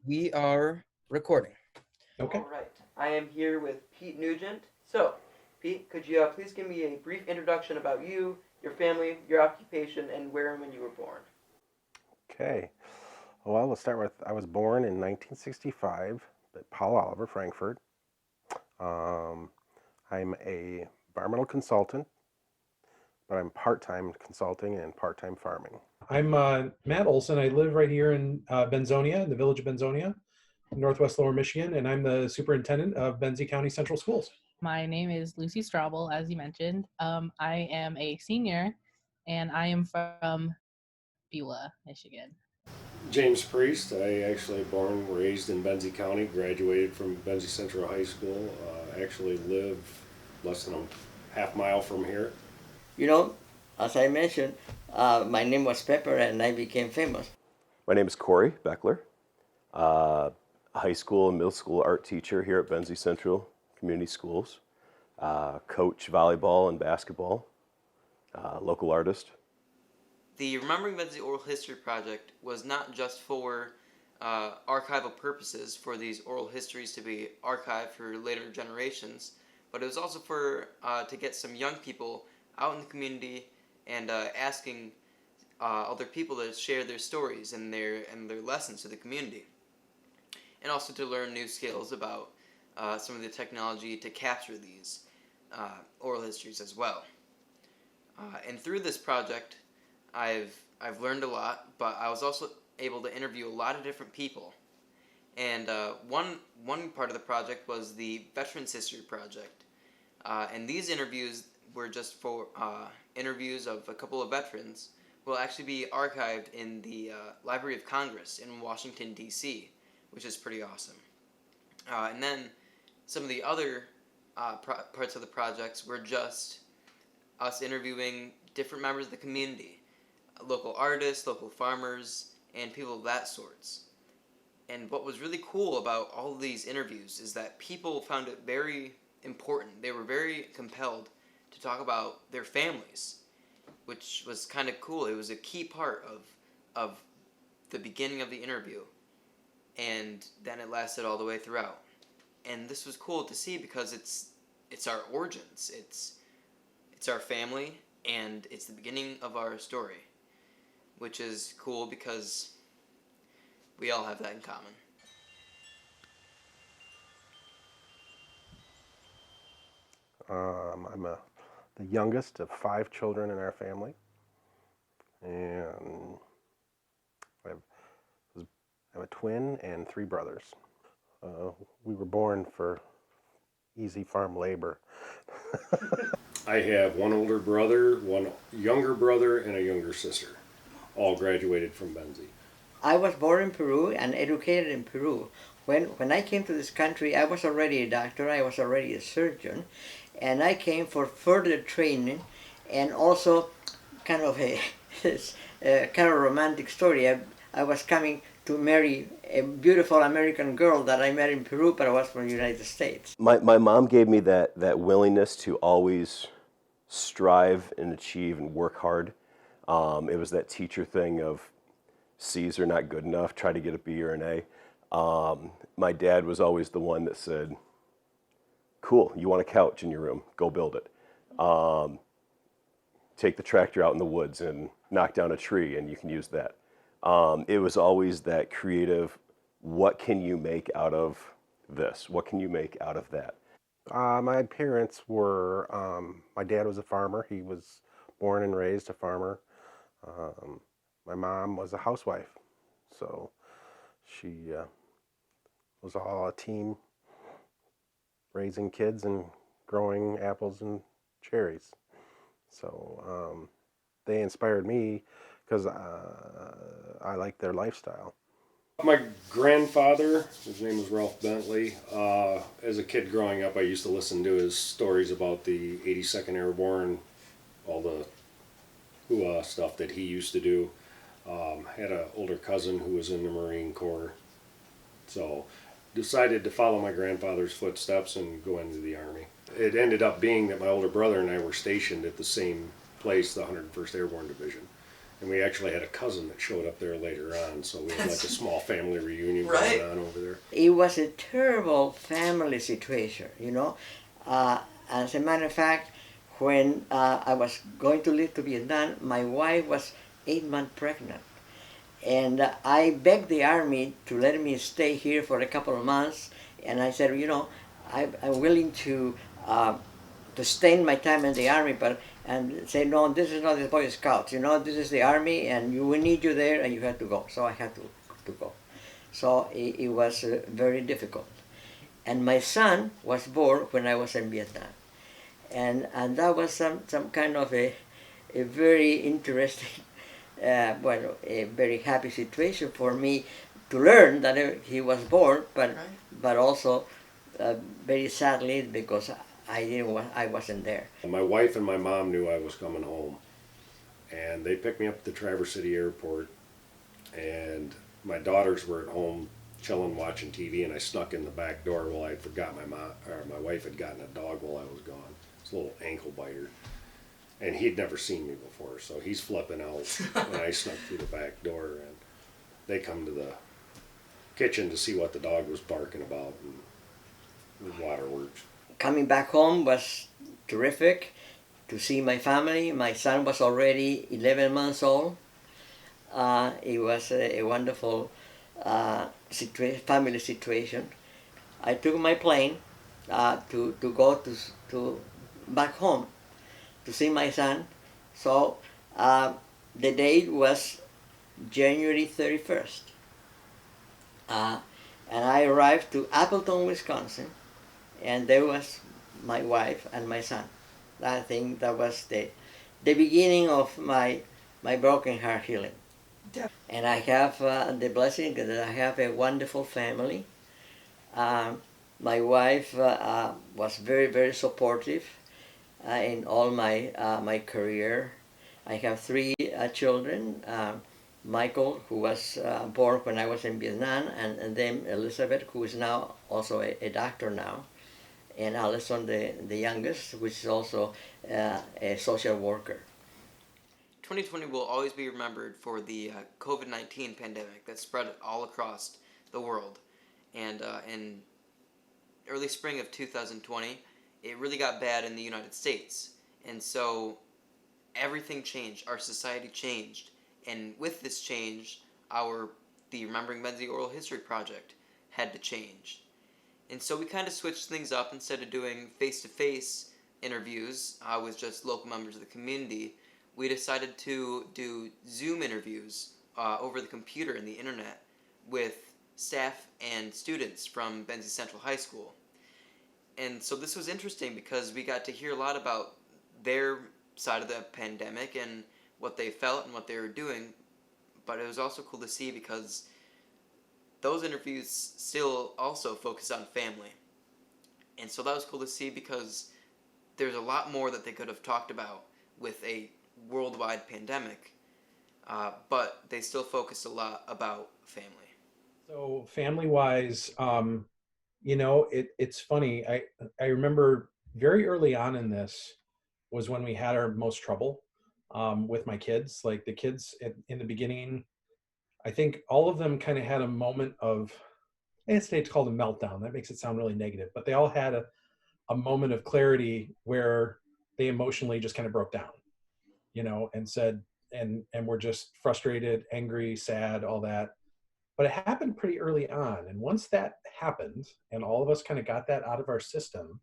We are recording. Okay. All right. I am here with Pete Nugent. So, Pete, could you please give me a brief introduction about you, your family, your occupation, and where and when you were born? Okay. Well, we'll start with I was born in 1965 at Paul Oliver, Frankfurt. Um, I'm a environmental consultant, but I'm part-time consulting and part-time farming. I'm Matt Olson. I live right here in Benzonia, in the village of Benzonia, Northwest Lower Michigan, and I'm the superintendent of Benzie County Central Schools. My name is Lucy Straubel, as you mentioned. I am a senior, and I am from Beulah, Michigan. James Priest. I actually born and raised in Benzie County, graduated from Benzie Central High School. Actually live less than a half mile from here. You know, as I mentioned, my name was Pepper and I became famous. My name is Corey Beckler, a high school and middle school art teacher here at Benzie Central Community Schools, coach volleyball and basketball, local artist. The Remembering Benzie Oral History Project was not just for archival purposes, for these oral histories to be archived for later generations, but it was also for to get some young people out in the community and asking other people to share their stories and their lessons to the community, and also to learn new skills about some of the technology to capture these oral histories as well. And through this project, I've learned a lot, but I was also able to interview a lot of different people. And one part of the project was the Veterans History Project, and these interviews were just for interviews of a couple of veterans. Will actually be archived in the Library of Congress in Washington, D.C., which is pretty awesome. And then some of the other parts of the projects were just us interviewing different members of the community, local artists, local farmers, and people of that sorts. And what was really cool about all of these interviews is that people found it very important. They were very compelled to talk about their families, which was kind of cool. It was a key part of the beginning of the interview, and then it lasted all the way throughout. And this was cool to see because it's our origins, it's our family, and it's the beginning of our story, which is cool because we all have that in common. I'm the youngest of 5 children in our family, and I'm a twin and 3 brothers. We were born for easy farm labor. I have one older brother, one younger brother, and a younger sister. All graduated from Benzie. I was born in Peru and educated in Peru. When I came to this country, I was already a doctor, I was already a surgeon, and I came for further training and also kind of a kind of romantic story. I was coming to marry a beautiful American girl that I met in Peru, but I was from the United States. My mom gave me that willingness to always strive and achieve and work hard. It was that teacher thing of C's are not good enough, try to get a B or an A. My dad was always the one that said, cool, you want a couch in your room, go build it. Take the tractor out in the woods and knock down a tree and you can use that. It was always that creative, what can you make out of this? What can you make out of that? My parents were, my dad was a farmer. He was born and raised a farmer. My mom was a housewife, so she was all a team raising kids and growing apples and cherries. So they inspired me because I liked their lifestyle. My grandfather, his name was Ralph Bentley. As a kid growing up, I used to listen to his stories about the 82nd Airborne, all the hoo-ah stuff that he used to do. Had an older cousin who was in the Marine Corps. So decided to follow my grandfather's footsteps and go into the Army. It ended up being that my older brother and I were stationed at the same place, the 101st Airborne Division. And we actually had a cousin that showed up there later on, so we had like a small family reunion Right. going on over there. It was a terrible family situation, you know. As a matter of fact, when I was going to leave to Vietnam, my wife was 8 months pregnant. And I begged the Army to let me stay here for a couple of months. And I said, you know, I'm willing to spend my time in the Army, but and say, no, this is not the Boy Scouts, you know, this is the Army, and we need you there, and you have to go. So I had to go. So it was very difficult. And my son was born when I was in Vietnam. And that was some kind of a very interesting, a very happy situation for me to learn that he was born, but also very sadly because I wasn't there. My wife and my mom knew I was coming home, and they picked me up at the Traverse City Airport, and my daughters were at home chilling watching TV, and I snuck in the back door while I forgot my wife had gotten a dog while I was gone. It's a little ankle biter, and he'd never seen me before, so he's flipping out when I snuck through the back door, and they come to the kitchen to see what the dog was barking about, and the waterworks. Coming back home was terrific to see my family. My son was already 11 months old. It was a wonderful family situation. I took my plane to go to back home to see my son. So the date was January 31st. And I arrived to Appleton, Wisconsin, and there was my wife and my son. I think that was the beginning of my broken heart healing. And I have the blessing that I have a wonderful family. My wife was very, very supportive in all my career. I have 3 children. Michael, who was born when I was in Vietnam, and then Elizabeth, who is now also a doctor now, and Allison, the youngest, which is also a social worker. 2020 will always be remembered for the COVID-19 pandemic that spread all across the world. And in early spring of 2020, it really got bad in the United States. And so everything changed. Our society changed. And with this change, the Remembering Benzie Oral History Project had to change. And so we kind of switched things up. Instead of doing face-to-face interviews with just local members of the community, we decided to do Zoom interviews over the computer and the internet with staff and students from Benzie Central High School. And so this was interesting because we got to hear a lot about their side of the pandemic and what they felt and what they were doing. But it was also cool to see because those interviews still also focus on family. And so that was cool to see because there's a lot more that they could have talked about with a worldwide pandemic, but they still focused a lot about family. So family-wise, you know, it's funny. I remember very early on in this was when we had our most trouble with my kids. Like the kids in the beginning, I think all of them kind of had a moment of, I hesitate to call it a meltdown. That makes it sound really negative, but they all had a moment of clarity where they emotionally just kind of broke down, you know, and said, and were just frustrated, angry, sad, all that. But it happened pretty early on. And once that happened and all of us kind of got that out of our system,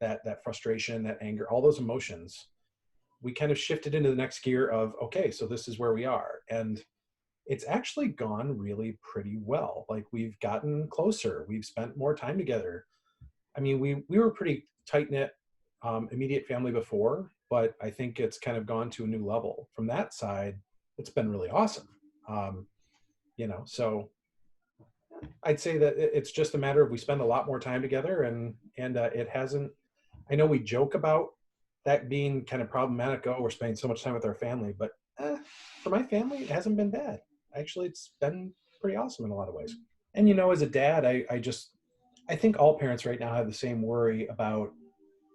that frustration, that anger, all those emotions, we kind of shifted into the next gear of, okay, so this is where we are. And it's actually gone really pretty well. Like we've gotten closer. We've spent more time together. I mean, we were pretty tight-knit, immediate family before, but I think it's kind of gone to a new level. From that side, it's been really awesome. You know, so I'd say that it's just a matter of we spend a lot more time together, and it hasn't. I know we joke about that being kind of problematic. Oh, we're spending so much time with our family, but for my family, it hasn't been bad. Actually, it's been pretty awesome in a lot of ways. And you know, as a dad, I think all parents right now have the same worry about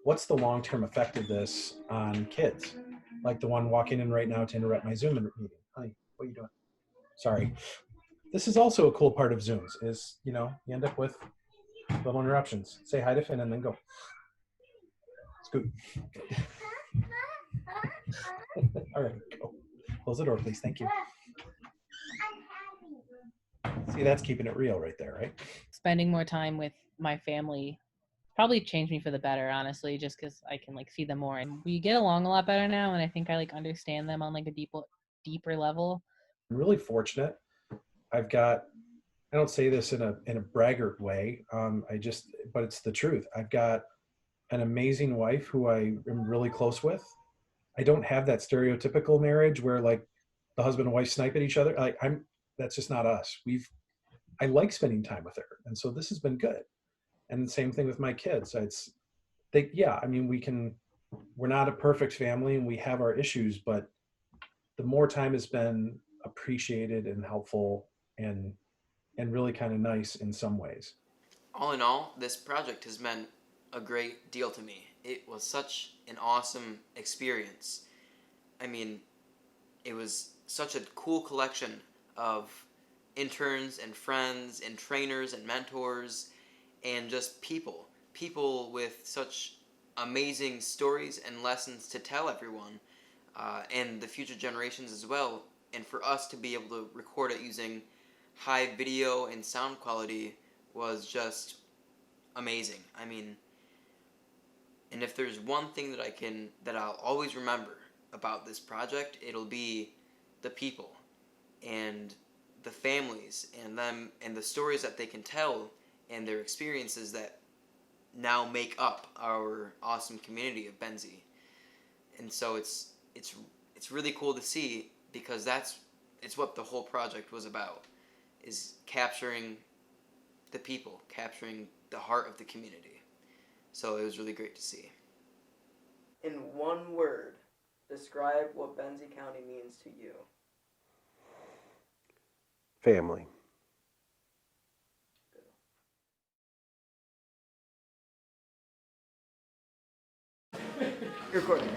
what's the long-term effect of this on kids, like the one walking in right now to interrupt my Zoom meeting. Hi. What are you doing? Sorry. This is also a cool part of Zooms is, you end up with little interruptions. Say hi to Finn and then go. Scoot. All right, go. Close the door, please. Thank you. See, that's keeping it real right there, right? Spending more time with my family probably changed me for the better, honestly, just because I can like see them more, and we get along a lot better now, and I think I like understand them on like a deeper level. I'm really fortunate. I've got, I don't say this in a braggart way. But it's the truth. I've got an amazing wife who I am really close with. I don't have that stereotypical marriage where like the husband and wife snipe at each other. That's just not us. I like spending time with her, and so this has been good. And the same thing with my kids. We're not a perfect family and we have our issues, but the more time has been appreciated and helpful and really kind of nice in some ways. All in all, this project has meant a great deal to me. It was such an awesome experience. I mean, it was such a cool collection of interns and friends and trainers and mentors and just people with such amazing stories and lessons to tell everyone, and the future generations as well. And for us to be able to record it using high video and sound quality was just amazing. I mean, and if there's one thing that I'll always remember about this project, it'll be the people and the families and them and the stories that they can tell and their experiences that now make up our awesome community of Benzie. And so it's really cool to see, because it's what the whole project was about, is capturing the people, capturing the heart of the community. So it was really great to see. In one word, describe what Benzie County means to you. Family. You're recording.